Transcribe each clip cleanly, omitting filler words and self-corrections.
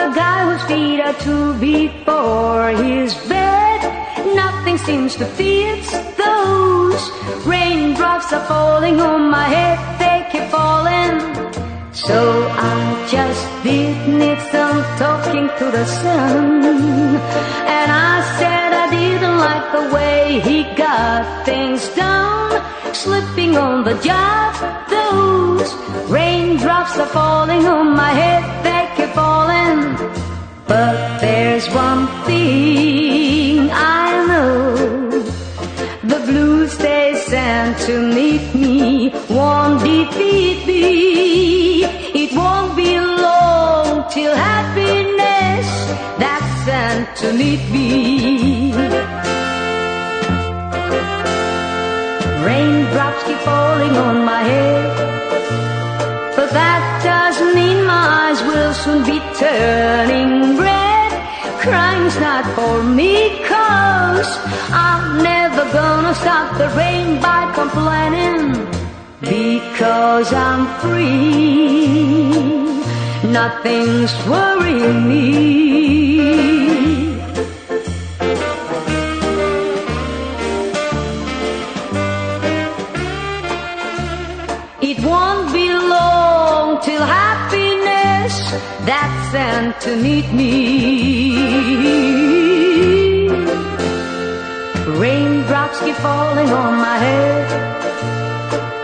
a guy whose feet are two before his bed. Nothing seems to fit those. Raindrops are falling on my head, they keep falling. So I just did need some talking to the sun. And I said I didn't like the way he got things done. Slipping on the job, those raindrops are falling on my head, they keep falling. But there's one thing I know, the blues they sent to meet me won't defeat me. It won't be long till happiness that's sent to meet me. Raindrops keep falling on my head, but that doesn't mean my eyes will soon be turning red. Crying's not for me, 'cause I'm never gonna stop the rain by complaining. Because I'm free, nothing's worrying me. It won't be long till happiness that's sent to meet me. Raindrops keep falling on my head,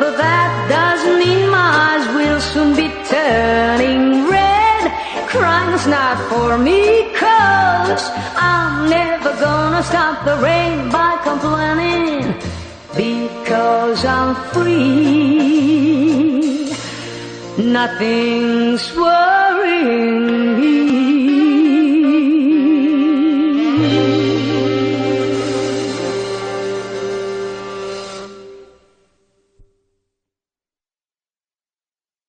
but that doesn't mean my eyes will soon be turning red. Crying's not for me, 'cause I'm never gonna stop the rain by complaining. Because I'm free, nothing's worrying me.